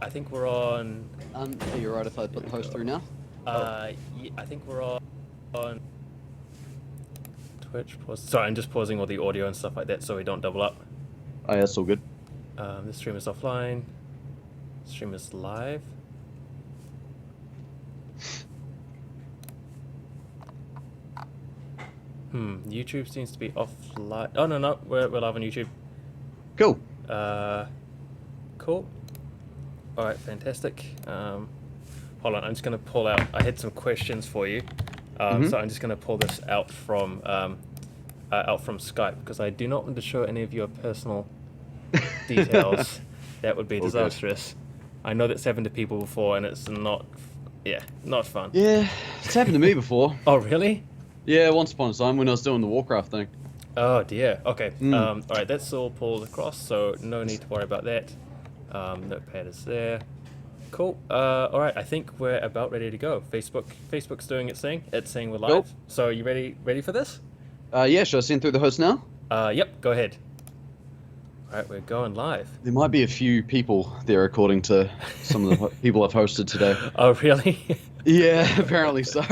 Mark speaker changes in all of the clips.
Speaker 1: I think we're on.
Speaker 2: Are you right if I put the host through now?
Speaker 1: I think we're on Twitch. Sorry, I'm just pausing all the audio and stuff like that so we don't double up.
Speaker 2: Oh, yeah, that's all good.
Speaker 1: The stream is offline. Stream is live. YouTube seems to be offline. Oh no, we're live on YouTube.
Speaker 2: Cool.
Speaker 1: Cool. All right, fantastic. Hold on, I'm just gonna pull out. I had some questions for you, so I'm just gonna pull this out from Skype because I do not want to show any of your personal details. That would be disastrous. I know that's happened to people before, and it's not fun.
Speaker 2: Yeah, it's happened to me before.
Speaker 1: Oh, really?
Speaker 2: Yeah, once upon a time when I was doing the Warcraft thing.
Speaker 1: Oh dear. Okay. All right, that's all pulled across, so no need to worry about that. Notepad is there. Cool. All right, I think we're about ready to go. Facebook's doing its thing. It's saying we're live.
Speaker 2: Nope.
Speaker 1: So are you ready for this?
Speaker 2: Yeah, should I send through the host now?
Speaker 1: Yep. Go ahead. All right, we're going live.
Speaker 2: There might be a few people there according to some of the people I've hosted today.
Speaker 1: Oh, really?
Speaker 2: Yeah, apparently so.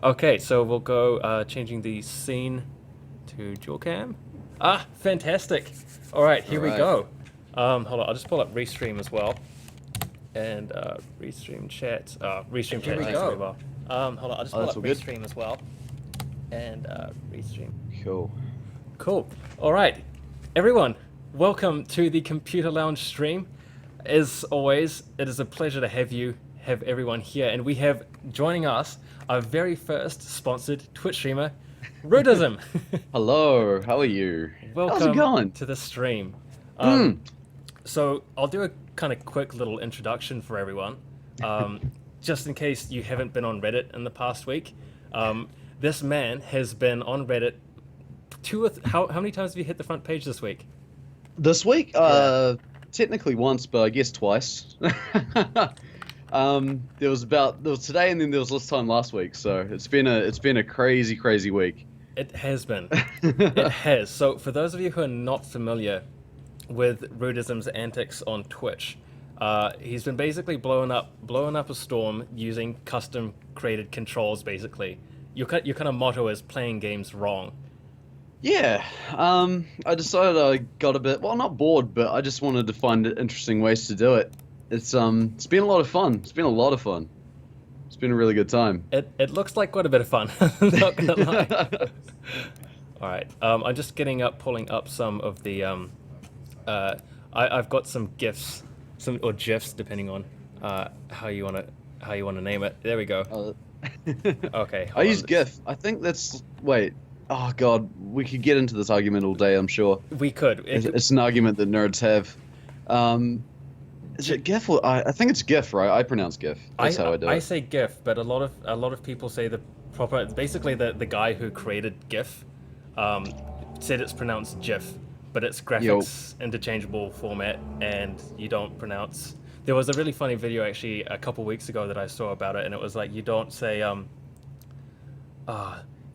Speaker 1: Okay, so we'll go changing the scene to dual cam. Ah, fantastic. All right, here we go. Hold on, I'll just pull up Restream as well. And Restream chat. Restream chat. Here we go. Well. Hold on, I'll just pull up Restream as well. And Restream. Cool. All right, everyone, welcome to the Computer Lounge stream. As always, it is a pleasure to have everyone here, and we have joining us our very first sponsored Twitch streamer, Rudeism.
Speaker 2: Hello, how are you?
Speaker 1: Welcome
Speaker 2: How's it going?
Speaker 1: to the stream. So I'll do a kind of quick little introduction for everyone, just in case you haven't been on Reddit in the past week. This man has been on Reddit how many times have you hit the front page this week?
Speaker 2: This week? Technically once, but I guess twice. There was today, and then there was this time last week. So it's been a crazy week.
Speaker 1: It has been. It has. So for those of you who are not familiar with Rudeism's antics on Twitch, he's been basically blowing up a storm using custom created controls. Basically, your kind of motto is playing games wrong. Yeah.
Speaker 2: I decided I got a bit, well, not bored, but I just wanted to find interesting ways to do it. It's been a lot of fun. It's been a lot of fun. It's been a really good time.
Speaker 1: It looks like quite a bit of fun. I'm not gonna lie. All right. I'm just pulling up some of the I've got some GIFs, or GIFs, depending on how you wanna name it. There we go. Okay.
Speaker 2: I use GIF. I think that's wait. Oh god, we could get into this argument all day, I'm sure.
Speaker 1: We could.
Speaker 2: It's an argument that nerds have. Is it GIF or I think it's GIF, right? I pronounce GIF. That's how I do it.
Speaker 1: I say GIF, but a lot of people say the proper. Basically, the guy who created GIF said it's pronounced GIF, but it's graphics interchangeable format, and you don't pronounce. There was a really funny video actually a couple weeks ago that I saw about it, and it was like you don't say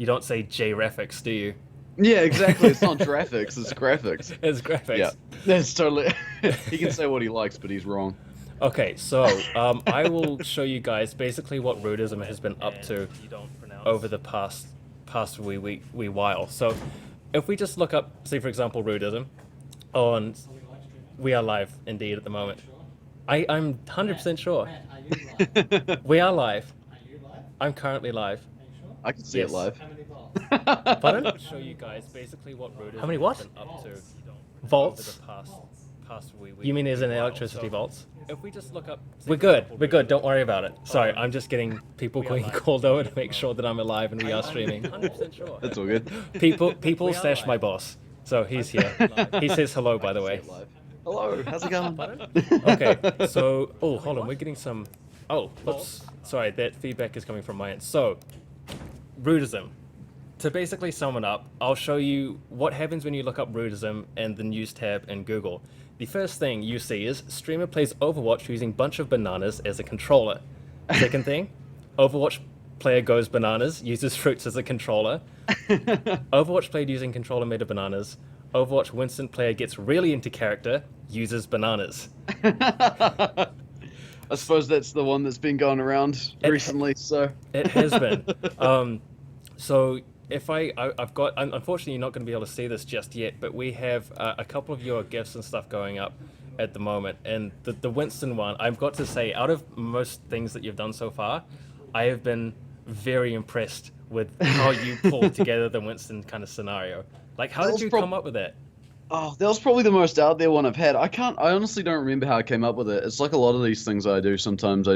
Speaker 1: JRefX, do you?
Speaker 2: Yeah, exactly. It's not graphics, it's graphics.
Speaker 1: It's graphics.
Speaker 2: Yeah, that's totally. He can say what he likes, but he's wrong.
Speaker 1: Okay, so I will show you guys basically what Rudeism has been up to over the past wee while. So if we just look up, say for example, Rudeism on, we are live indeed at the moment. I'm 100% sure. We are live. I'm currently live.
Speaker 2: I can see it live.
Speaker 1: Pardon? I'll show you guys basically what Rudeism How many what? Has been up to volts? Over the past week. You mean as in electricity volts? If we just look up... We're good, don't worry about it. Sorry, I'm just getting people called over to make sure that I'm alive and we are streaming. 100% sure.
Speaker 2: That's all good.
Speaker 1: People slash my boss. So he's here. He says hello, by the way.
Speaker 2: Hello, how's it going?
Speaker 1: Okay, so... Oh, hold on, we're getting some... Oh, whoops. Sorry, that feedback is coming from my end. So, Rudeism. To basically sum it up, I'll show you what happens when you look up Rudeism in the news tab in Google. The first thing you see is streamer plays Overwatch using bunch of bananas as a controller. Second thing, Overwatch player goes bananas, uses fruits as a controller. Overwatch played using controller made of bananas. Overwatch Winston player gets really into character, uses bananas.
Speaker 2: I suppose that's the one that's been going around recently. So
Speaker 1: It has been. So if I've got, unfortunately, you're not going to be able to see this just yet, but we have a couple of your gifts and stuff going up at the moment. And the Winston one, I've got to say, out of most things that you've done so far, I have been very impressed with how you pulled together the Winston kind of scenario. Like, how did you come up with that?
Speaker 2: oh, that was probably the most out there one I've had. I honestly don't remember how I came up with it. It's like a lot of these things I do. Sometimes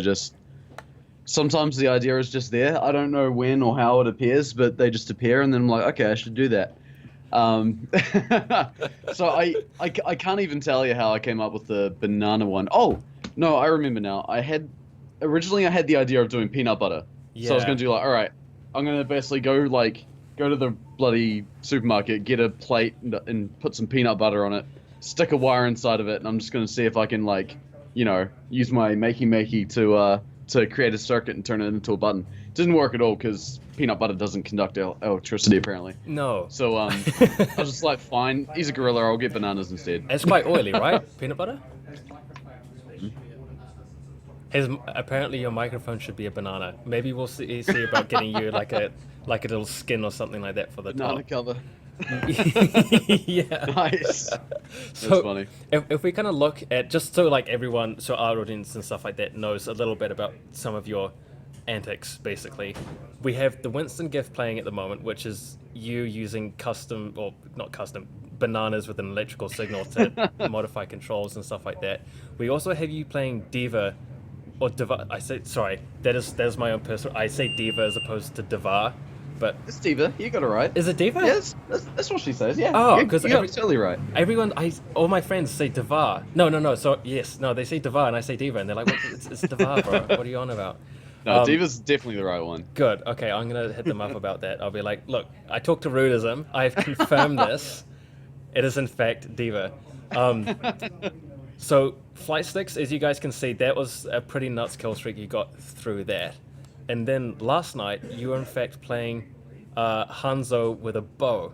Speaker 2: the idea is just there. I don't know when or how it appears, but they just appear, and then I'm like, okay, I should do that. So I can't even tell you how I came up with the banana one. Oh, no, I remember now. Originally I had the idea of doing peanut butter.
Speaker 1: Yeah.
Speaker 2: So I was gonna do like, all right, I'm gonna basically go to the bloody supermarket, get a plate and put some peanut butter on it, stick a wire inside of it, and I'm just gonna see if I can use my makey to create a circuit and turn it into a button. It didn't work at all because peanut butter doesn't conduct electricity apparently.
Speaker 1: No.
Speaker 2: So I was just like, fine, he's a gorilla, I'll get bananas instead.
Speaker 1: It's quite oily, right? Peanut butter? Apparently your microphone should be a banana. Maybe we'll see about getting you like a little skin or something like that for the
Speaker 2: Banana
Speaker 1: top.
Speaker 2: cover.
Speaker 1: Yeah.
Speaker 2: Nice. That's
Speaker 1: So
Speaker 2: funny.
Speaker 1: if we kind of look at, just so like everyone, so our audience and stuff like that knows a little bit about some of your antics, basically. We have the Winston gift playing at the moment, which is you using custom, or not custom, bananas with an electrical signal to modify controls and stuff like that. We also have you playing Diva, or Diva. That is my own personal. I say Diva as opposed to Diva, but
Speaker 2: It's Diva. You got it right.
Speaker 1: is it Diva?
Speaker 2: Yes, that's what she says. Yeah.
Speaker 1: Oh,
Speaker 2: you
Speaker 1: 'cause
Speaker 2: got it totally right.
Speaker 1: Everyone, all my friends say Diva. No. So yes, no, they say Diva and I say Diva, and they're like, it's Diva, bro. What are you on about?
Speaker 2: No, Diva's definitely the right one.
Speaker 1: Good. Okay, I'm gonna hit them up about that. I'll be like, look, I talked to Rudeism. I've confirmed this. It is in fact Diva. So flight sticks, as you guys can see, that was a pretty nuts kill streak you got through that. And then last night, you were in fact playing Hanzo with a bow.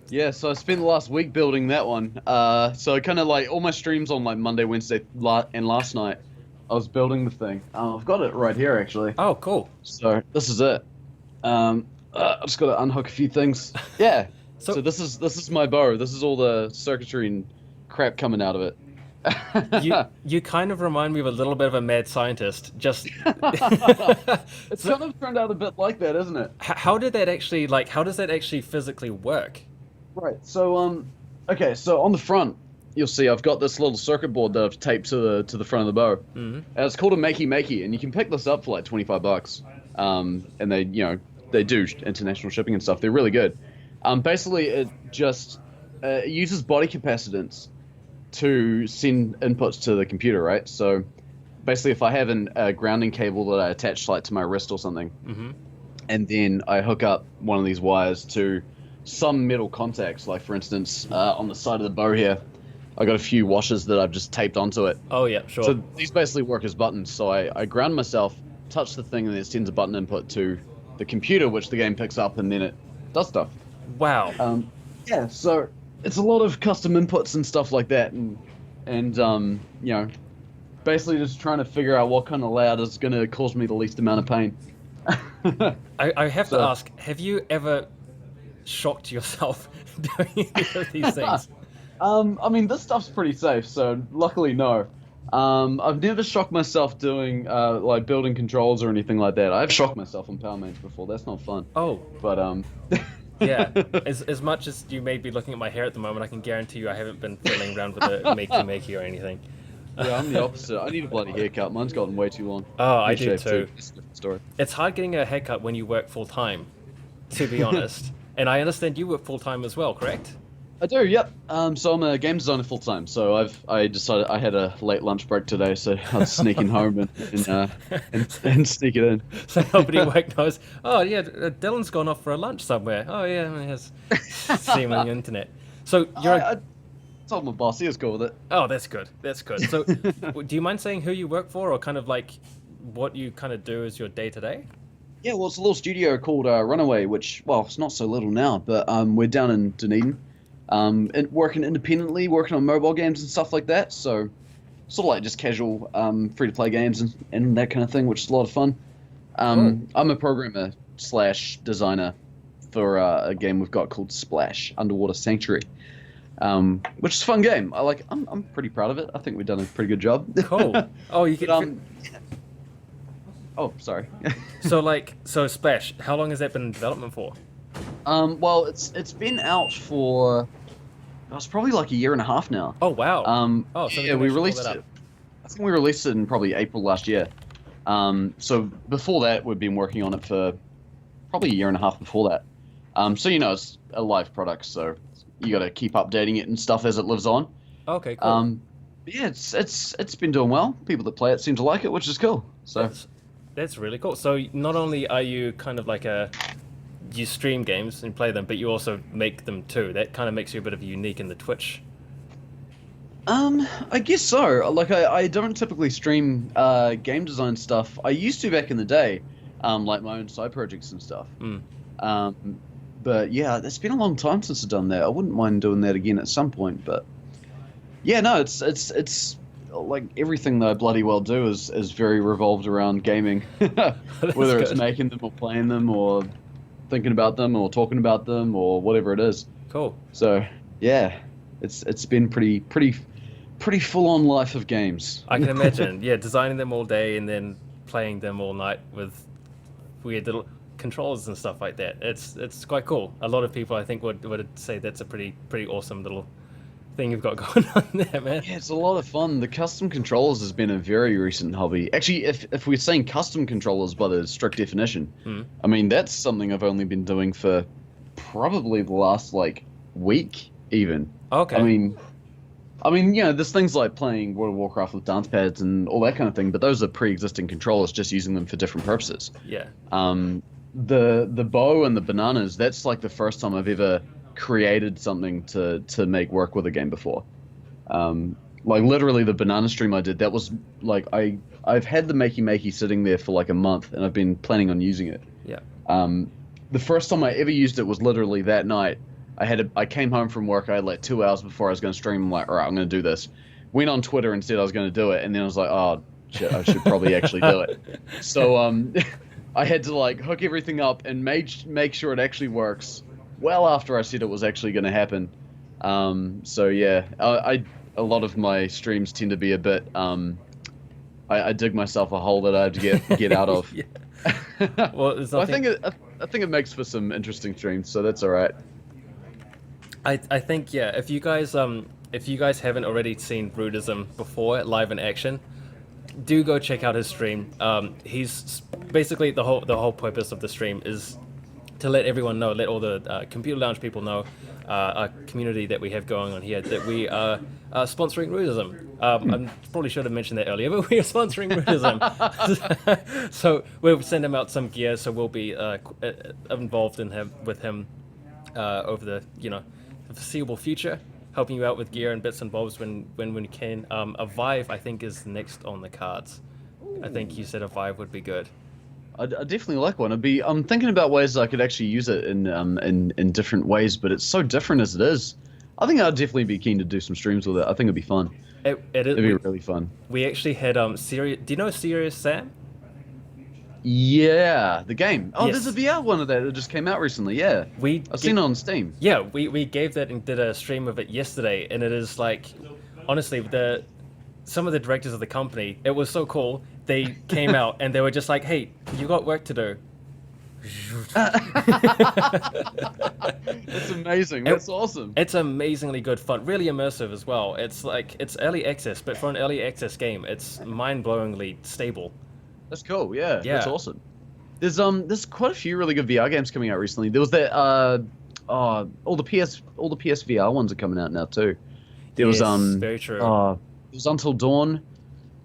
Speaker 2: Yeah, so I spent the last week building that one. So kind of like all my streams on like Monday, Wednesday, and last night, I was building the thing. I've got it right here actually.
Speaker 1: Oh, cool.
Speaker 2: So this is it. I just got to unhook a few things. Yeah.
Speaker 1: So-
Speaker 2: So this is my bow. This is all the circuitry and crap coming out of it.
Speaker 1: You kind of remind me of a little bit of a mad scientist. Just
Speaker 2: It's kind of turned out a bit like that, isn't it?
Speaker 1: how did that actually how does that actually physically work?
Speaker 2: Right. So okay. So on the front, you'll see I've got this little circuit board that I've taped to the front of the bow.
Speaker 1: Mm-hmm.
Speaker 2: And it's called a makey, and you can pick this up for like $25. And they do international shipping and stuff. They're really good. Basically, it just it uses body capacitance to send inputs to the computer, right? So basically, if I have a grounding cable that I attach like to my wrist or something,
Speaker 1: Mm-hmm.
Speaker 2: and then I hook up one of these wires to some metal contacts, like for instance, on the side of the bow here, I got a few washers that I've just taped onto it.
Speaker 1: Oh yeah, sure.
Speaker 2: So these basically work as buttons. So I ground myself, touch the thing, and then it sends a button input to the computer, which the game picks up, and then it does stuff.
Speaker 1: Wow.
Speaker 2: Yeah, so it's a lot of custom inputs and stuff like that, and basically just trying to figure out what kind of layout is going to cause me the least amount of pain.
Speaker 1: I have to
Speaker 2: So-
Speaker 1: ask, have you ever shocked yourself doing any of these things?
Speaker 2: I mean, this stuff's pretty safe, so luckily no. I've never shocked myself doing like building controls or anything like that. I've shocked myself on Power Mange before. That's not fun.
Speaker 1: Oh,
Speaker 2: But
Speaker 1: yeah. As much as you may be looking at my hair at the moment, I can guarantee you I haven't been fiddling around with a makey or anything.
Speaker 2: yeah, I'm the opposite. I need a bloody haircut. Mine's gotten way too long.
Speaker 1: Oh, I
Speaker 2: Need
Speaker 1: do
Speaker 2: shave
Speaker 1: too.
Speaker 2: It's a different story.
Speaker 1: It's hard getting a haircut when you work full time, to be honest. And I understand you work full time as well, correct?
Speaker 2: I do, yep. So I'm a game designer full time. So I decided I had a late lunch break today, so I was sneaking home and sneak it in.
Speaker 1: So nobody at work knows. Oh yeah, Dylan's gone off for a lunch somewhere. Oh yeah, he has seen on the internet. So you're.
Speaker 2: I told my boss he was cool with it.
Speaker 1: Oh, that's good. That's good. So, do you mind saying who you work for, or kind of like what you kind of do as your day to day?
Speaker 2: Yeah, well, it's a little studio called Runaway, which, well, it's not so little now, but we're down in Dunedin, and working independently, working on mobile games and stuff like that. So sort of like just casual free to play games and that kind of thing, which is a lot of fun.
Speaker 1: Cool.
Speaker 2: I'm a programmer slash designer for a game we've got called Splash Underwater Sanctuary, which is a fun game. I'm pretty proud of it. I think we've done a pretty good job.
Speaker 1: Cool. Oh, you
Speaker 2: But,
Speaker 1: can.
Speaker 2: oh, sorry.
Speaker 1: So Splash. How long has that been in development for?
Speaker 2: Well, it's been out for it's probably like a year and a half now.
Speaker 1: Oh wow. Oh, so
Speaker 2: Yeah, we released it. I think we released it in probably April last year. So before that, we've been working on it for probably a year and a half before that. So it's a live product, so you got to keep updating it and stuff as it lives on.
Speaker 1: Okay, cool.
Speaker 2: But yeah, it's been doing well. People that play it seem to like it, which is cool. So
Speaker 1: That's really cool. So not only are you kind of like you stream games and play them, but you also make them too. That kind of makes you a bit of a unique in the Twitch.
Speaker 2: I guess so. Like I don't typically stream game design stuff. I used to back in the day, like my own side projects and stuff. But yeah, it's been a long time since I've done that. I wouldn't mind doing that again at some point. But yeah, no, it's like everything that I bloody well do is very revolved around gaming, whether it's making them or playing them or thinking about them or talking about them or whatever it is.
Speaker 1: Cool.
Speaker 2: So yeah, it's been pretty full on life of games.
Speaker 1: I can imagine. Yeah, designing them all day and then playing them all night with weird little controls and stuff like that. It's quite cool. A lot of people I think would say that's a pretty awesome little thing you've got going on there, man.
Speaker 2: Yeah, it's a lot of fun. The custom controllers has been a very recent hobby. Actually, if we're saying custom controllers by the strict definition, I mean that's something I've only been doing for probably the last like week even.
Speaker 1: Okay.
Speaker 2: I mean, there's things like playing World of Warcraft with dance pads and all that kind of thing, but those are pre-existing controllers, just using them for different purposes.
Speaker 1: Yeah.
Speaker 2: The bow and the bananas, that's like the first time I've ever created something to make work with a game before. Like literally the banana stream I did, that was like I've had the Makey sitting there for like a month and I've been planning on using it.
Speaker 1: Yeah.
Speaker 2: The first time I ever used it was literally that night. I came home from work. I had like 2 hours before I was going to stream. I'm like, all right, I'm going to do this. Went on Twitter and said I was going to do it, and then I was like, oh shit, I should probably actually do it. So I had to like hook everything up and make sure it actually works. Well, after I said it was actually going to happen. So yeah, a lot of my streams tend to be a bit. I dig myself a hole that I have to get out of.
Speaker 1: Well, there's nothing...
Speaker 2: I think it makes for some interesting streams, so that's all right.
Speaker 1: I think yeah. If you guys haven't already seen Rudeism before live in action, do go check out his stream. He's basically the whole purpose of the stream is to let everyone know, let all the Computer Lounge people know, our community that we have going on here, that we are sponsoring Rudeism. I probably should have mentioned that earlier, but we are sponsoring Rudeism. So we'll send him out some gear. So we'll be involved with him over the foreseeable future, helping you out with gear and bits and bobs when we can. A Vive, I think, is next on the cards. Ooh. I think you said a Vive would be good.
Speaker 2: I definitely like one. I'm thinking about ways I could actually use it in different ways, but it's so different as it is. I think I'd definitely be keen to do some streams with it. I think it'd be fun. It'd be really fun.
Speaker 1: We actually had Serious. Do you know Serious Sam?
Speaker 2: Yeah, the game. Oh,
Speaker 1: Yes.
Speaker 2: There's a VR one of that just came out recently. Yeah, I've seen it on Steam.
Speaker 1: Yeah, we gave that and did a stream of it yesterday, and it is like, honestly, some of the directors of the company, it was so cool. They came out and they were just like, "Hey, you got work to do."
Speaker 2: That's amazing. That's awesome.
Speaker 1: It's amazingly good fun, really immersive as well. It's like it's early access, but for an early access game, it's mind-blowingly stable.
Speaker 2: That's cool. Yeah, that's awesome. There's quite a few really good VR games coming out recently. There was that all the PSVR ones are coming out now too. There was
Speaker 1: very true.
Speaker 2: There was Until Dawn.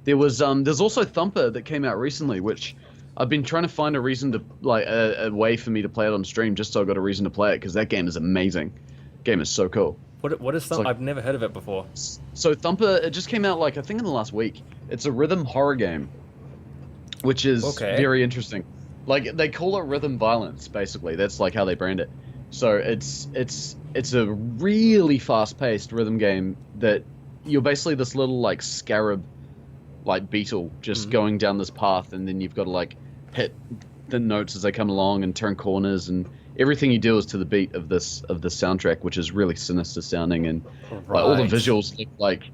Speaker 2: There's also Thumper that came out recently, which I've been trying to find a reason to like a way for me to play it on stream, just so I got a reason to play it, because that game is amazing. Game is so cool.
Speaker 1: What is Thumper? I've never heard of it before.
Speaker 2: So Thumper, it just came out like I think in the last week. It's a rhythm horror game, which is very interesting. Like they call it rhythm violence, basically. That's like how they brand it. So it's a really fast-paced rhythm game that you're basically this little like scarab like beetle just going down this path, and then you've got to like hit the notes as they come along and turn corners, and everything you do is to the beat of this soundtrack, which is really sinister sounding, and like all the visuals look like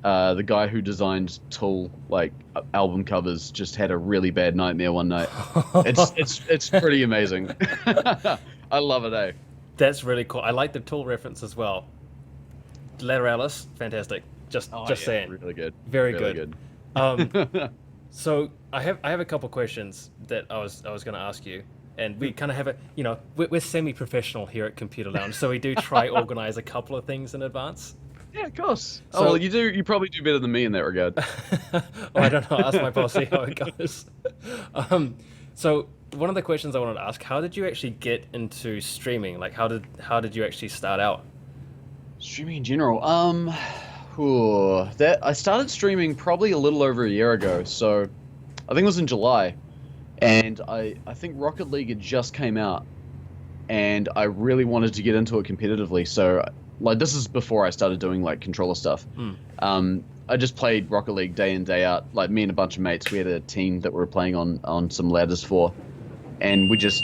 Speaker 2: the guy who designed Tool like album covers just had a really bad nightmare one night. It's pretty amazing. I love it, eh?
Speaker 1: That's really cool. I like the Tool reference as well. Lateralis, fantastic. Just saying.
Speaker 2: Really good.
Speaker 1: Very
Speaker 2: really
Speaker 1: good. So I have a couple questions that I was going to ask you, and we kind of have we're semi-professional here at Computer Lounge, so we do try organize a couple of things in advance.
Speaker 2: Yeah, of course. So, well, you probably do better than me in that regard.
Speaker 1: I don't know. Ask my boss, see how it goes. So one of the questions I wanted to ask: how did you actually get into streaming? Like, how did you actually start out?
Speaker 2: Streaming in general. I started streaming probably a little over a year ago. So I think it was in July, and I think Rocket League had just came out, and I really wanted to get into it competitively. So like this is before I started doing like controller stuff. I just played Rocket League day in, day out. Like me and a bunch of mates, we had a team that we were playing on some ladders for, and we just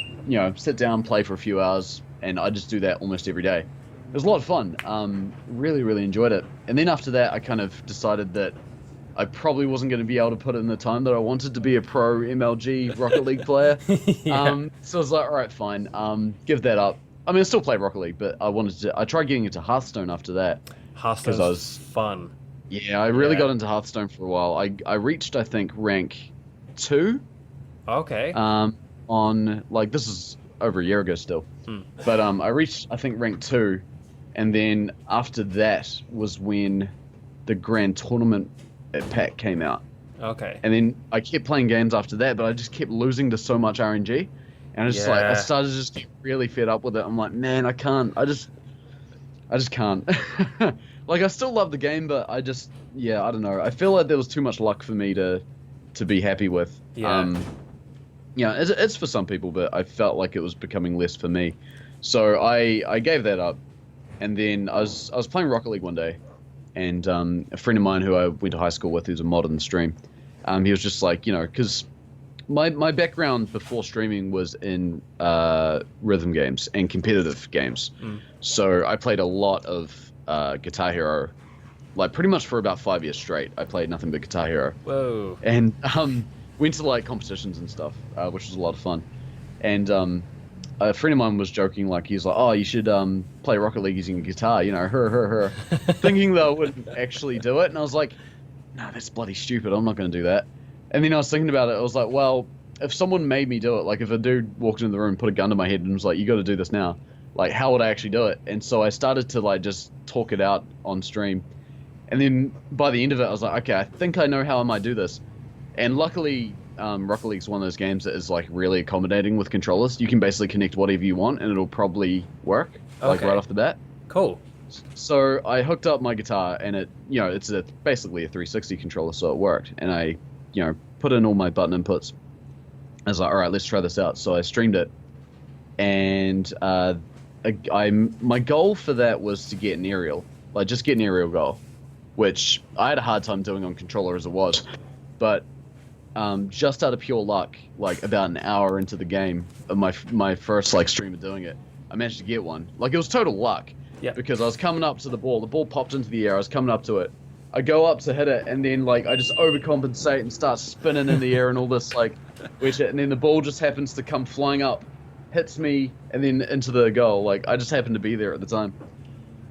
Speaker 2: sit down, play for a few hours, and I just do that almost every day. It was a lot of fun. Really, really enjoyed it. And then after that, I kind of decided that I probably wasn't going to be able to put in the time that I wanted to be a pro MLG Rocket League player. So I was like, all right, fine. Give that up. I mean, I still play Rocket League, but I tried getting into Hearthstone after that.
Speaker 1: Hearthstone was fun.
Speaker 2: Yeah, I really got into Hearthstone for a while. I reached, I think, rank 2.
Speaker 1: Okay.
Speaker 2: On, like, this is over a year ago still. But I reached, I think, rank 2. And then after that was when the Grand Tournament pack came out.
Speaker 1: Okay.
Speaker 2: And then I kept playing games after that, but I just kept losing to so much RNG. And I just I started to just get really fed up with it. I'm like, man, I can't. I just can't. Like, I still love the game, but I don't know. I feel like there was too much luck for me to be happy with.
Speaker 1: Yeah.
Speaker 2: It's for some people, but I felt like it was becoming less for me. So I gave that up. And then I was playing Rocket League one day, and a friend of mine who I went to high school with, who's a mod in the stream, he was just like, because my background before streaming was in rhythm games and competitive games. So I played a lot of Guitar Hero, like pretty much for about 5 years straight. I played nothing but Guitar Hero.
Speaker 1: Whoa.
Speaker 2: And went to like competitions and stuff, which was a lot of fun. And a friend of mine was joking, like, he's like, oh, you should play Rocket League using a guitar, her, thinking that I wouldn't actually do it. And I was like, no, that's bloody stupid. I'm not going to do that. And then I was thinking about it. I was like, well, if someone made me do it, like if a dude walked into the room, put a gun to my head and was like, you got to do this now, like, how would I actually do it? And so I started to like just talk it out on stream. And then by the end of it, I was like, okay, I think I know how I might do this. And luckily, Rocket League is one of those games that is like really accommodating with controllers. You can basically connect whatever you want and it'll probably work, like right off the bat.
Speaker 1: Cool.
Speaker 2: So I hooked up my guitar, and it's basically a 360 controller, so it worked. And I put in all my button inputs. I was like, all right, let's try this out. So I streamed it, and my goal for that was to get an aerial, like just get an aerial goal, which I had a hard time doing on controller as it was, but just out of pure luck, like about an hour into the game of my first like stream of doing it, I managed to get one. Like, it was total luck.
Speaker 1: Yeah.
Speaker 2: Because I was coming up to the ball popped into the air, I was coming up to it, I go up to hit it, and then like I just overcompensate and start spinning in the air and all this like weird shit, and then the ball just happens to come flying up, hits me, and then into the goal. Like, I just happened to be there at the time.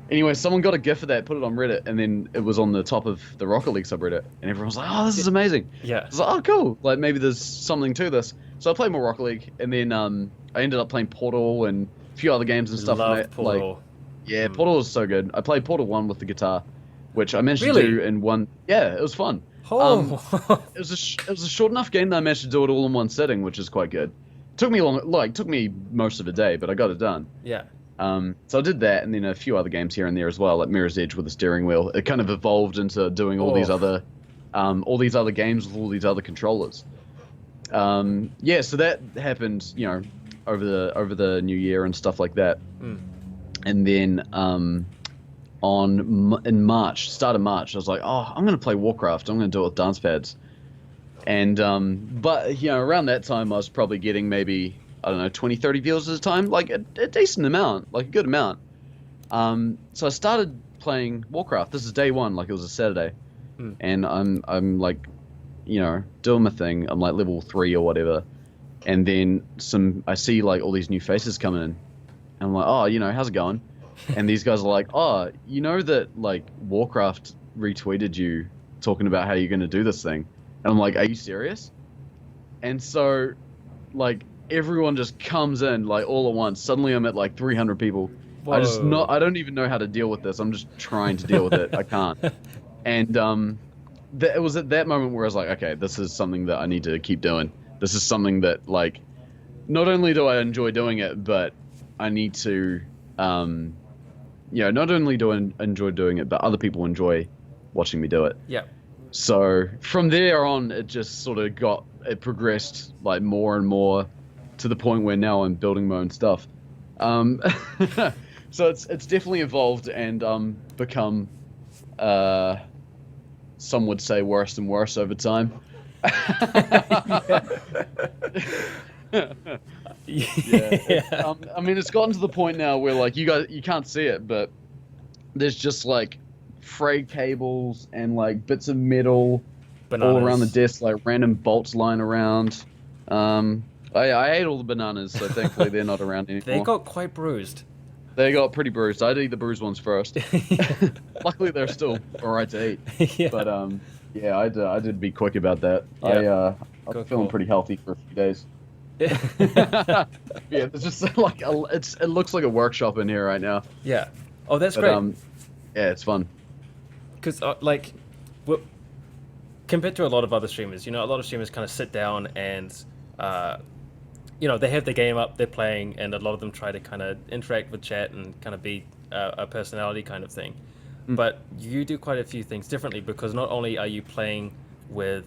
Speaker 2: Anyway, someone got a gif of that, put it on Reddit, and then it was on the top of the Rocket League subreddit, and everyone was like, oh, this is amazing.
Speaker 1: Yeah.
Speaker 2: I was like, oh, cool. Like, maybe there's something to this. So I played more Rocket League, and then I ended up playing Portal and a few other games and stuff.
Speaker 1: Love Portal.
Speaker 2: Yeah, Portal was so good. I played Portal 1 with the guitar, which I managed to do in one. Yeah, it was fun.
Speaker 1: Oh.
Speaker 2: It was a short enough game that I managed to do it all in one sitting, which is quite good. Took me most of a day, but I got it done.
Speaker 1: Yeah.
Speaker 2: So I did that, and then a few other games here and there as well, like Mirror's Edge with a steering wheel. It kind of evolved into doing all these other games with all these other controllers. Yeah, so that happened, over the new year and stuff like that. And then in March, start of March. I was like, oh, I'm gonna play Warcraft. I'm gonna do it with dance pads. And but around that time, I was probably getting maybe, I don't know, 20, 30 viewers at a time, like a decent amount, like a good amount. So I started playing Warcraft. This is day one, like it was a Saturday, and I'm like, doing my thing. I'm like level 3 or whatever, and then I see like all these new faces coming in, and I'm like, oh, how's it going? And these guys are like, oh, you know that like Warcraft retweeted you talking about how you're gonna do this thing, and I'm like, are you serious? And so, like everyone just comes in like all at once. Suddenly I'm at like 300 people.
Speaker 1: Whoa.
Speaker 2: I don't even know how to deal with this. I'm just trying to deal with it. I can't. And it was at that moment where I was like, okay, this is something that I need to keep doing. This is something that like, not only do I enjoy doing it, but I need to, not only do I enjoy doing it, but other people enjoy watching me do it.
Speaker 1: Yeah.
Speaker 2: So from there on, it just sort of progressed like more and more to the point where now I'm building my own stuff. So it's definitely evolved and become, some would say, worse and worse over time. Yeah. I mean, it's gotten to the point now where like you can't see it, but there's just like frayed cables and like bits of metal all around the desk, like random bolts lying around. I ate all the bananas, so thankfully they're not around anymore.
Speaker 1: They got quite bruised.
Speaker 2: They got pretty bruised. I'd eat the bruised ones first. Luckily, they're still alright to eat. Yeah. But yeah, I did be quick about that. Yeah. I'm feeling pretty healthy for a few days. Yeah, it's just like it looks like a workshop in here right now.
Speaker 1: Yeah. Oh, that's great.
Speaker 2: Yeah, it's fun.
Speaker 1: Because compared to a lot of other streamers, a lot of streamers kind of sit down and they have the game up, they're playing, and a lot of them try to kind of interact with chat and kind of be a personality kind of thing. But you do quite a few things differently, because not only are you playing with,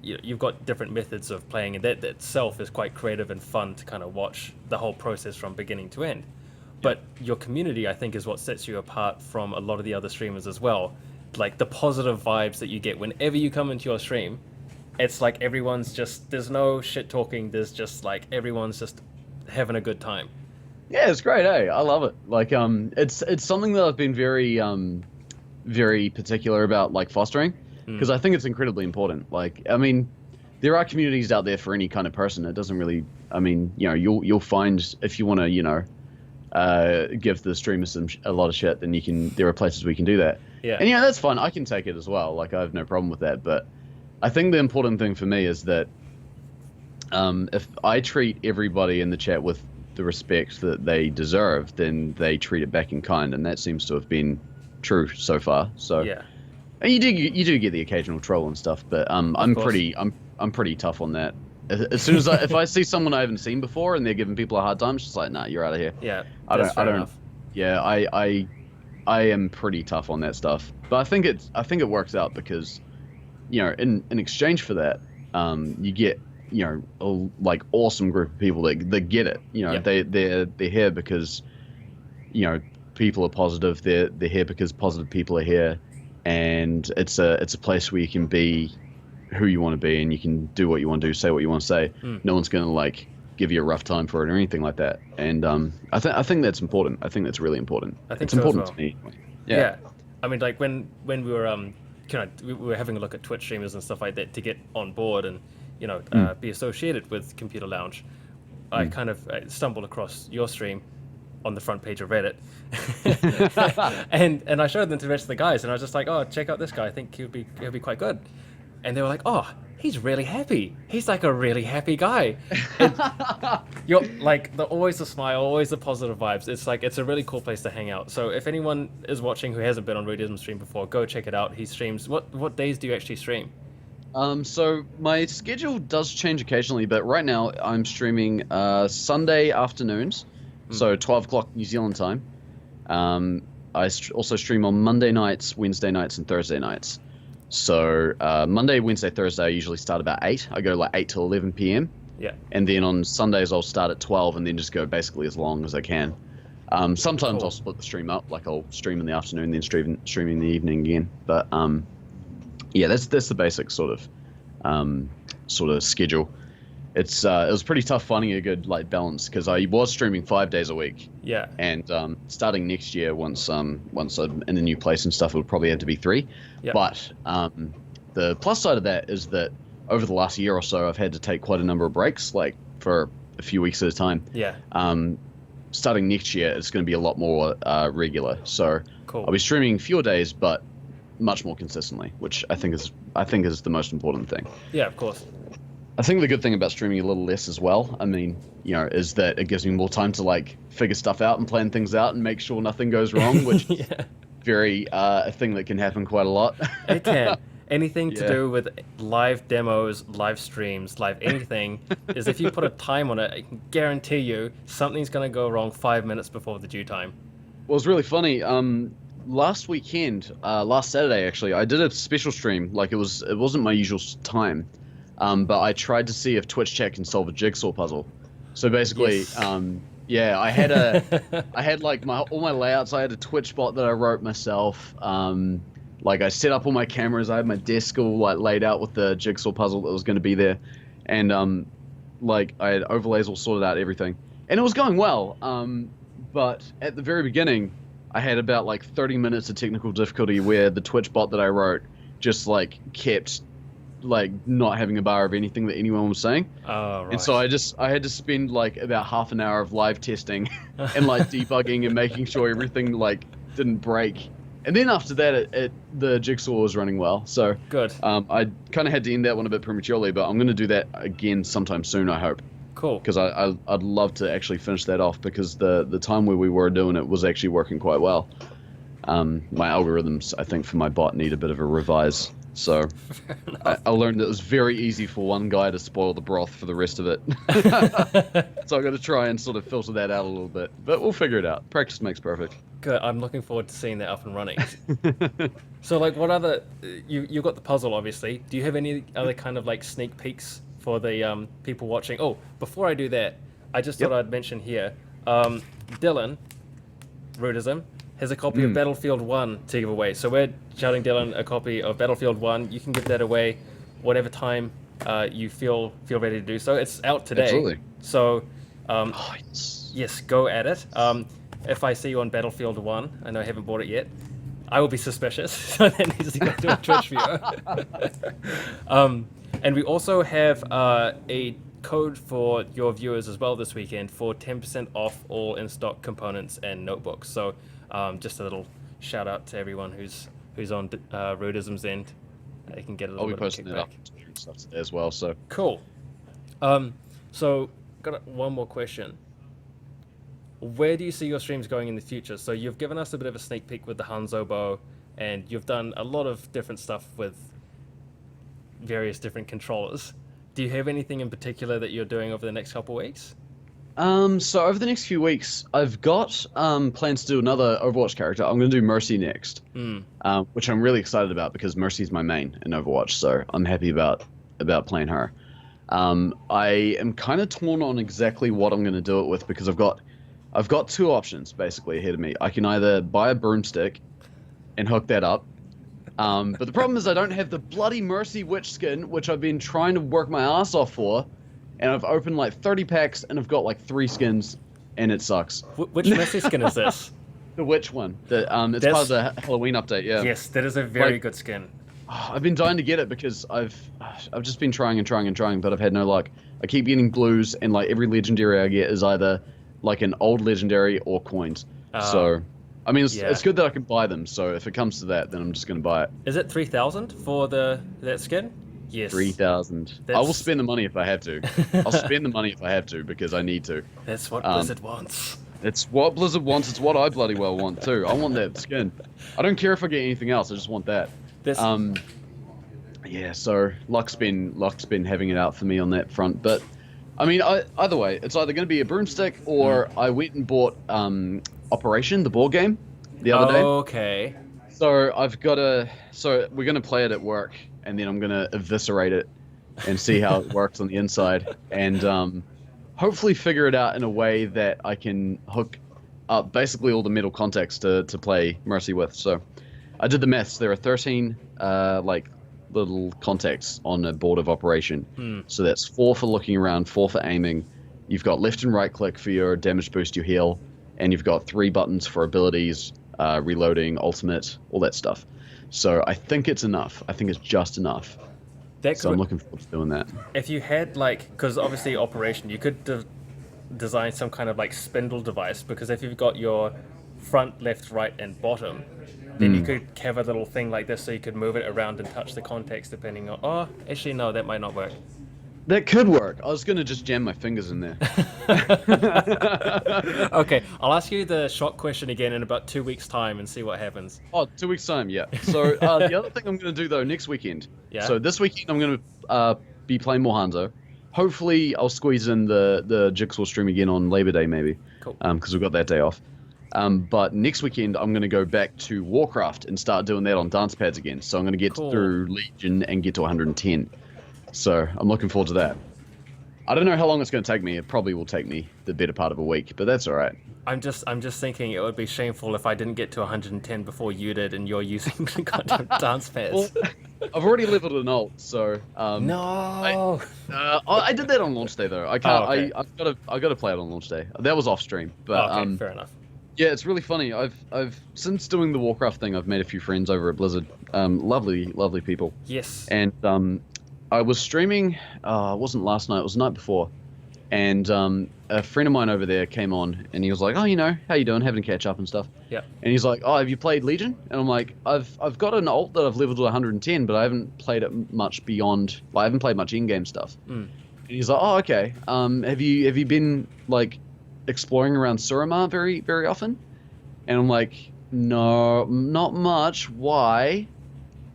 Speaker 1: you've got different methods of playing, and that itself is quite creative and fun to kind of watch the whole process from beginning to end. But your community, I think, is what sets you apart from a lot of the other streamers as well. Like the positive vibes that you get whenever you come into your stream. It's like everyone's just, there's no shit talking, there's just like everyone's just having a good time.
Speaker 2: Yeah, it's great, eh? I love it. Like it's something that I've been very very particular about like fostering, because I think it's incredibly important. Like, I mean, there are communities out there for any kind of person. It doesn't really, I mean, you'll find, if you want to give the streamers a lot of shit, then there are places we can do that.
Speaker 1: Yeah.
Speaker 2: And that's fun. I can take it as well. Like, I have no problem with that. But I think the important thing for me is that if I treat everybody in the chat with the respect that they deserve, then they treat it back in kind, and that seems to have been true so far. So
Speaker 1: yeah,
Speaker 2: and you do get the occasional troll and stuff, but I'm pretty tough on that. As soon as if I see someone I haven't seen before and they're giving people a hard time, it's just like, nah, you're out of here.
Speaker 1: Yeah,
Speaker 2: I don't.
Speaker 1: Enough.
Speaker 2: Yeah, I am pretty tough on that stuff, but I think it works out because, in exchange for that, you get like awesome group of people that get it. They're here because people are positive. They're here because positive people are here, and it's a place where you can be who you want to be, and you can do what you want to do, say what you want to say. No one's gonna like give you a rough time for it or anything like that. And I think that's important. I think that's really important.
Speaker 1: I think
Speaker 2: it's
Speaker 1: so
Speaker 2: important
Speaker 1: as well.
Speaker 2: to me.
Speaker 1: Yeah. I mean, like when we were we were having a look at Twitch streamers and stuff like that to get on board and be associated with Computer Lounge. I kind of stumbled across your stream on the front page of Reddit, and I showed them to the rest of the guys, and I was just like, oh, check out this guy. I think he'll be quite good. And they were like, oh, he's really happy. He's like a really happy guy. You're like always the smile, always the positive vibes. It's like, it's a really cool place to hang out. So if anyone is watching who hasn't been on Rudeism stream before, go check it out. He streams. What days do you actually stream?
Speaker 2: So my schedule does change occasionally, but right now I'm streaming Sunday afternoons, so 12 o'clock New Zealand time. I also stream on Monday nights, Wednesday nights, and Thursday nights. So Monday, Wednesday, Thursday, I usually start about 8. I go like 8 till 11 p.m.
Speaker 1: Yeah.
Speaker 2: And then on Sundays, I'll start at 12 and then just go basically as long as I can. Sometimes I'll
Speaker 1: Cool.
Speaker 2: split the stream up, like I'll stream in the afternoon, then stream in the evening again. But yeah, that's the basic sort of schedule. It was pretty tough finding a good like balance because I was streaming 5 days a week,
Speaker 1: Yeah.
Speaker 2: and starting next year, once I'm in a new place and stuff, it would probably have to be three.
Speaker 1: Yep.
Speaker 2: But the plus side of that is that over the last year or so, I've had to take quite a number of breaks, like for a few weeks at a time.
Speaker 1: Yeah.
Speaker 2: Starting next year, it's going to be a lot more regular. So
Speaker 1: Cool.
Speaker 2: I'll be streaming fewer days, but much more consistently, which I think is the most important thing.
Speaker 1: Yeah, of course.
Speaker 2: I think the good thing about streaming a little less as well, I mean, is that it gives me more time to like figure stuff out and plan things out and make sure nothing goes wrong, which is very a thing that can happen quite a lot.
Speaker 1: It can. Anything to
Speaker 2: Yeah.
Speaker 1: do with live demos, live streams, live anything, is if you put a time on it, I can guarantee you something's going to go wrong 5 minutes before the due time.
Speaker 2: Well, it's really funny. Last weekend, last Saturday actually, I did a special stream. Like it wasn't my usual time, but I tried to see if Twitch chat can solve a jigsaw puzzle. So basically,
Speaker 1: Yes.
Speaker 2: yeah, I had like all my layouts. I had a Twitch bot that I wrote myself. Like I set up all my cameras. I had my desk all like laid out with the jigsaw puzzle that was going to be there, and like I had overlays all sorted out, everything, and it was going well. But at the very beginning, I had about like 30 minutes of technical difficulty where the Twitch bot that I wrote just like kept like not having a bar of anything that anyone was saying.
Speaker 1: Oh, right.
Speaker 2: And so I had to spend like about half an hour of live testing and like debugging and making sure everything like didn't break. And then after that, the jigsaw was running well. So
Speaker 1: Good.
Speaker 2: I kind of had to end that one a bit prematurely, but I'm going to do that again sometime soon, I hope.
Speaker 1: Cool.
Speaker 2: Because I'd love to actually finish that off because the time where we were doing it was actually working quite well. My algorithms, I think, for my bot need a bit of a revise. So I learned that it was very easy for one guy to spoil the broth for the rest of it. So I've got to try and sort of filter that out a little bit. But we'll figure it out. Practice makes perfect.
Speaker 1: Good. I'm looking forward to seeing that up and running. So, like, what other... You got the puzzle, obviously. Do you have any other kind of, like, sneak peeks for the people watching? Oh, before I do that, I just thought I'd mention here, Dylan, Rudeism, has a copy of Battlefield 1 to give away. So we're shouting Dylan a copy of Battlefield 1. You can give that away whatever time you feel ready to do so. It's out today.
Speaker 2: Absolutely.
Speaker 1: So,
Speaker 2: Nice.
Speaker 1: yes, go at it. If I see you on Battlefield 1, I know I haven't bought it yet, I will be suspicious. So that needs to go to a Twitch viewer. And we also have a code for your viewers as well this weekend for 10% off all in-stock components and notebooks. So just a little shout out to everyone who's on Rudeism's end. They can get a little
Speaker 2: I'll be
Speaker 1: bit of
Speaker 2: posting it
Speaker 1: kickback.
Speaker 2: up and stuff today as well. So
Speaker 1: Cool. So got one more question. Where do you see your streams going in the future? So you've given us a bit of a sneak peek with the Hanzo bow, and you've done a lot of different stuff with various different controllers. Do you have anything in particular that you're doing over the next couple of weeks?
Speaker 2: so over the next few weeks, I've got plans to do another Overwatch character. I'm going to do Mercy next, which I'm really excited about because Mercy's my main in Overwatch, so I'm happy about playing her. I am kind of torn on exactly what I'm going to do it with because I've got two options basically ahead of me. I can either buy a broomstick and hook that up, but the problem is I don't have the bloody Mercy Witch skin, which I've been trying to work my ass off for, and I've opened like 30 packs and I've got like 3 skins, and it sucks.
Speaker 1: Which Mercy skin is this?
Speaker 2: The Witch one. It's part of the Halloween update, yeah.
Speaker 1: Yes, that is a very
Speaker 2: Like-
Speaker 1: good skin.
Speaker 2: I've been dying to get it because I've just been trying, but I've had no luck. I keep getting blues, and like every legendary I get is either like an old legendary or coins. So, I mean, it's good that I can buy them. So if it comes to that, then I'm just gonna buy it.
Speaker 1: Is it 3,000 for that skin? Yes.
Speaker 2: 3,000. I will spend the money if I have to. I'll spend the money if I have to because I need to.
Speaker 1: That's what Blizzard wants.
Speaker 2: It's what Blizzard wants. It's what I bloody well want too. I want that skin. I don't care if I get anything else. I just want that. Yeah. So luck's been having it out for me on that front. But I mean, either way, it's either going to be a broomstick or I went and bought Operation, the board game, the other day.
Speaker 1: Okay.
Speaker 2: So So we're gonna play it at work, and then I'm gonna eviscerate it and see how it works on the inside, and hopefully figure it out in a way that I can hook up basically all the metal contacts to play Mercy with. So I did the maths. There are 13 like little contacts on a board of operation. So that's 4 for looking around, 4 for aiming. You've got left and right click for your damage boost, your heal, and you've got 3 buttons for abilities, reloading, ultimate, all that stuff. So I think it's enough. I think it's just enough. So I'm looking forward to doing that.
Speaker 1: If you had like, because obviously operation, you could design some kind of like spindle device, because if you've got your front, left, right, and bottom, then you could have a little thing like this, so you could move it around and touch the contacts depending on. Oh, actually no, that might not work.
Speaker 2: That could work. I was gonna just jam my fingers in there.
Speaker 1: Okay, I'll ask you the shock question again in about 2 weeks' time and see what happens.
Speaker 2: Oh, 2 weeks time, yeah. So the other thing I'm gonna do though next weekend.
Speaker 1: Yeah.
Speaker 2: So this weekend I'm gonna be playing more Hanzo. Hopefully I'll squeeze in the Jigsaw stream again on Labor Day maybe.
Speaker 1: Cool.
Speaker 2: Because we've got that day off. But next weekend I'm gonna go back to Warcraft and start doing that on dance pads again. So I'm gonna get through Legion and get to 110. So I'm looking forward to that. I don't know how long it's going to take me. It probably will take me the better part of a week, but that's all right.
Speaker 1: I'm just thinking it would be shameful if I didn't get to 110 before you did, and you're using goddamn dance pads.
Speaker 2: Well, I've already leveled an ult, so
Speaker 1: no.
Speaker 2: I did that on launch day though. I can't.
Speaker 1: Oh, okay.
Speaker 2: I got to play it on launch day. That was off stream, but
Speaker 1: Okay, fair enough.
Speaker 2: Yeah, it's really funny. I've since doing the Warcraft thing, I've made a few friends over at Blizzard. Lovely people.
Speaker 1: Yes.
Speaker 2: And I was streaming. It wasn't last night. It was the night before. And a friend of mine over there came on, and he was like, "Oh, you know, how you doing? Having a catch up and stuff."
Speaker 1: Yeah.
Speaker 2: And he's like, "Oh, have you played Legion?" And I'm like, "I've got an ult that I've leveled to 110, but I haven't played it much beyond. Well, I haven't played much in-game stuff." And he's like, "Oh, okay. Have you been like exploring around Suramar very often?" And I'm like, "No, not much. Why?"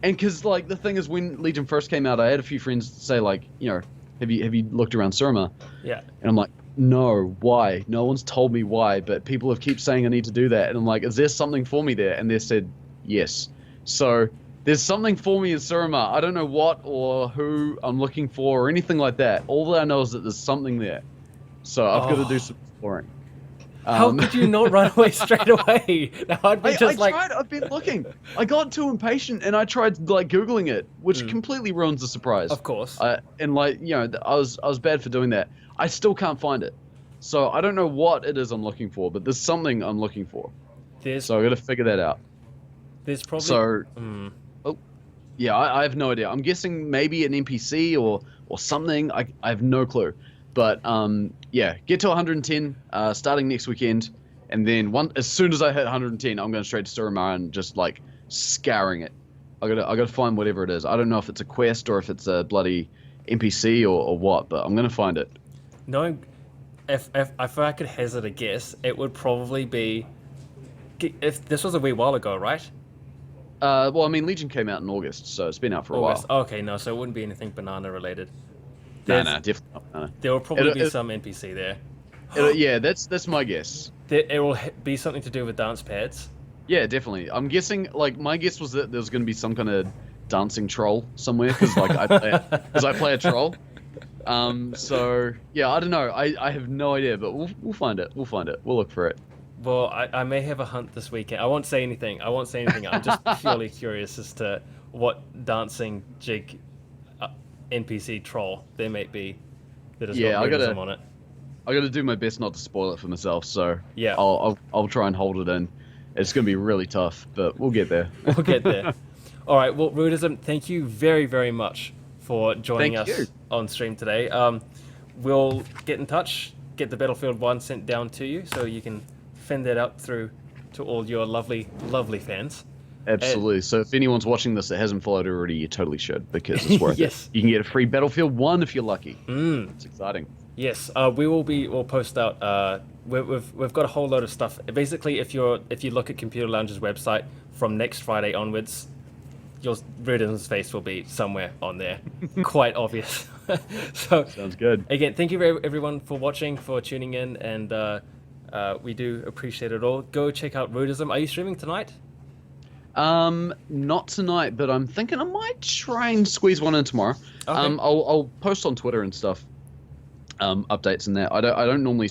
Speaker 2: And because like the thing is, when Legion first came out, I had a few friends say like, you know, have you looked around Suramar?
Speaker 1: Yeah.
Speaker 2: And I'm like, no, why? No one's told me why, but people have keep saying I need to do that. And I'm like, is there something for me there? And they said yes. So there's something for me in Suramar. I don't know what or who I'm looking for or anything like that. All that I know is that there's something there. So I've got to do some exploring.
Speaker 1: How could you not run away straight away? Now I'd be just
Speaker 2: I tried. I've been looking. I got too impatient and I tried like Googling it, which completely ruins the surprise.
Speaker 1: Of course.
Speaker 2: And like, you know, I was bad for doing that. I still can't find it. So I don't know what it is I'm looking for, but there's something I'm looking for. So I got to figure that out.
Speaker 1: There's probably.
Speaker 2: So. Oh, yeah. I have no idea. I'm guessing maybe an NPC or something. I have no clue. But yeah, get to 110 starting next weekend, and then as soon as I hit 110, I'm going straight to Suramar and just like scouring it. I gotta find whatever it is. I don't know if it's a quest or if it's a bloody NPC or what, but I'm gonna find it.
Speaker 1: Knowing, if I could hazard a guess, it would probably be. If this was a wee while ago, right?
Speaker 2: Well, I mean, Legion came out in August, so it's been out for a while.
Speaker 1: Okay, no, so it wouldn't be anything banana related.
Speaker 2: No, definitely not. No.
Speaker 1: There will probably be some NPC there.
Speaker 2: Yeah, that's my guess.
Speaker 1: It will be something to do with dance pads.
Speaker 2: Yeah, definitely. I'm guessing, like, my guess was that there's going to be some kind of dancing troll somewhere, because like I play a troll. So yeah, I don't know. I have no idea, but we'll find it. We'll find it. We'll look for it.
Speaker 1: Well, I may have a hunt this weekend. I won't say anything. I'm just purely curious as to what dancing jig NPC troll there might be that has got Rudeism on it.
Speaker 2: I gotta do my best not to spoil it for myself, so
Speaker 1: yeah,
Speaker 2: I'll try and hold it in. It's gonna be really tough, but we'll get there.
Speaker 1: We'll get there. All right, well, Rudeism, thank you very much for joining us on stream today. We'll get in touch, get the Battlefield 1 sent down to you so you can fend that out through to all your lovely fans.
Speaker 2: Absolutely. So if anyone's watching this that hasn't followed already, you totally should, because it's worth it. You can get a free Battlefield 1 if you're lucky. It's exciting.
Speaker 1: Yes, we'll post out. We've got a whole load of stuff. Basically, if you look at Computer Lounge's website from next Friday onwards, your Rudeism's face will be somewhere on there, quite obvious. So
Speaker 2: sounds good.
Speaker 1: Again, thank you everyone for watching, for tuning in, and we do appreciate it all. Go check out Rudeism. Are you streaming tonight?
Speaker 2: Not tonight, but I'm thinking I might try and squeeze one in tomorrow. Okay. I'll post on Twitter and stuff. Updates and that. I don't normally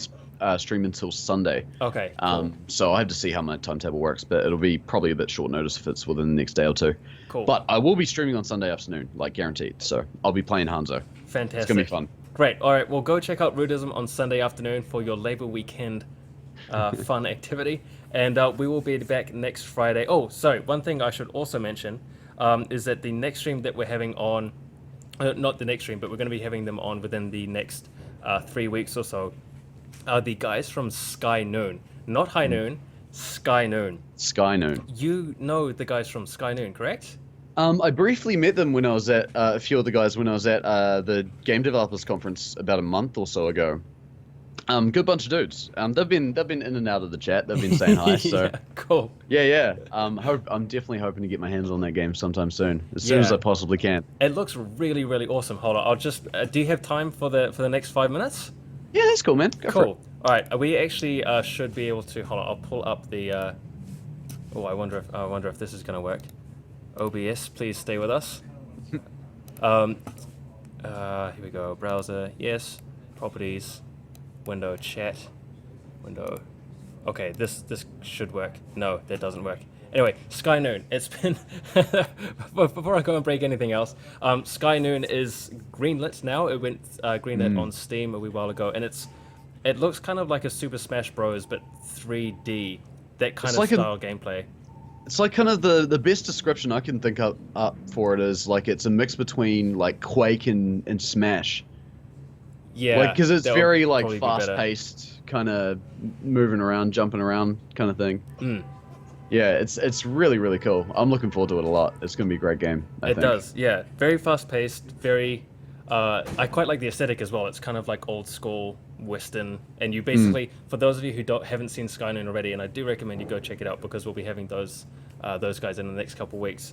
Speaker 2: stream until Sunday.
Speaker 1: Okay. Cool.
Speaker 2: So I have to see how my timetable works, but it'll be probably a bit short notice if it's within the next day or two.
Speaker 1: Cool.
Speaker 2: But I will be streaming on Sunday afternoon, like guaranteed. So I'll be playing Hanzo.
Speaker 1: Fantastic.
Speaker 2: It's gonna be fun.
Speaker 1: Great. All right. Well, go check out Rudeism on Sunday afternoon for your Labor Weekend fun activity, and we will be back next Friday. Oh, sorry. One thing I should also mention is that the next stream that we're having on, not the next stream, but we're going to be having them on within the next 3 weeks or so, are the guys from Sky Noon, not High Noon, Sky Noon.
Speaker 2: Sky Noon.
Speaker 1: You know the guys from Sky Noon, correct?
Speaker 2: I briefly met them when I was at a few of the guys when I was at the Game Developers Conference about a month or so ago. Good bunch of dudes. They've been in and out of the chat. They've been saying hi. So
Speaker 1: Yeah, cool.
Speaker 2: yeah. I'm definitely hoping to get my hands on that game sometime soon, as soon as I possibly can.
Speaker 1: It looks really, really awesome. Hold on, I'll just. Do you have time for the next 5 minutes?
Speaker 2: Yeah, that's cool, man. Go for it.
Speaker 1: Cool. All right, we actually should be able to. Hold on, I'll pull up the. Oh, I wonder if this is gonna work. OBS, please stay with us. Here we go. Browser, yes. Properties, window, chat, window. Okay, this should work. No, that doesn't work. Anyway, Sky Noon. It's been before I go and break anything else. Sky Noon is greenlit now. It went greenlit on Steam a wee while ago, and it looks kind of like a Super Smash Bros. But 3D. That kind of style gameplay.
Speaker 2: It's like kind of the best description I can think up for it is like it's a mix between like Quake and Smash.
Speaker 1: Yeah,
Speaker 2: like because it's very like
Speaker 1: probably be
Speaker 2: fast-paced, kind of moving around, jumping around kind of thing.
Speaker 1: Mm.
Speaker 2: Yeah, it's really, really cool. I'm looking forward to it a lot. It's gonna be a great game. I think.
Speaker 1: It does, yeah. Very fast-paced. Very. I quite like the aesthetic as well. It's kind of like old school Western, and you basically, for those of you who haven't seen Sky Noon already, and I do recommend you go check it out because we'll be having those guys in the next couple of weeks.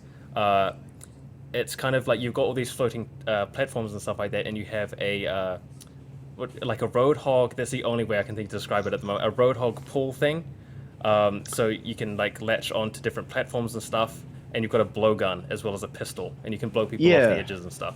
Speaker 1: It's kind of like you've got all these floating platforms and stuff like that, and you have like a roadhog. That's the only way I can think to describe it at the moment. A roadhog pull thing. So you can like latch on to different platforms and stuff, and you've got a blowgun as well as a pistol, and you can blow people off the edges and stuff.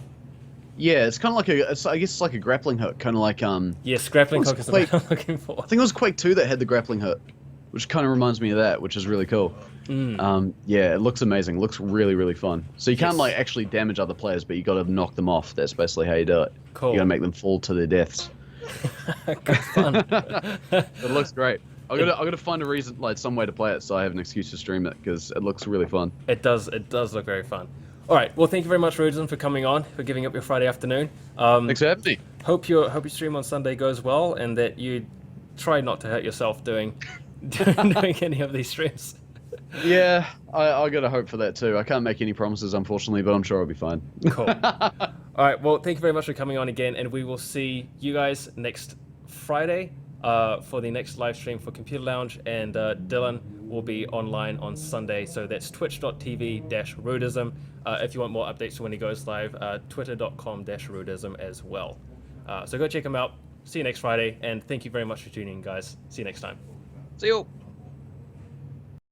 Speaker 2: Yeah, it's kind of like I guess it's like a grappling hook, kind of like
Speaker 1: Yes, grappling hook is what I'm looking for.
Speaker 2: I think it was Quake 2 that had the grappling hook, which kind of reminds me of that, which is really cool. Yeah, it looks amazing. It looks really, really fun. So you can't like actually damage other players, but you got to knock them off. That's basically how you do it.
Speaker 1: Cool.
Speaker 2: You got to make them fall to their deaths.
Speaker 1: Good fun.
Speaker 2: It looks great. I gotta find a reason, like some way to play it, so I have an excuse to stream it because it looks really fun.
Speaker 1: It does look very fun. All right. Well, thank you very much, Rudeism, for coming on, for giving up your Friday afternoon.
Speaker 2: Thanks for having me.
Speaker 1: Hope your stream on Sunday goes well, and that you try not to hurt yourself doing any of these streams.
Speaker 2: Yeah, I gotta hope for that too. I can't make any promises, unfortunately, but I'm sure I'll be fine.
Speaker 1: Cool. All right. Well, thank you very much for coming on again, and we will see you guys next Friday for the next live stream for Computer Lounge, and Dylan will be online on Sunday. So that's twitch.tv/Rudeism. If you want more updates to when he goes live, twitter.com/Rudeism as well. So go check him out. See you next Friday, and thank you very much for tuning in, guys. See you next time.
Speaker 2: See you.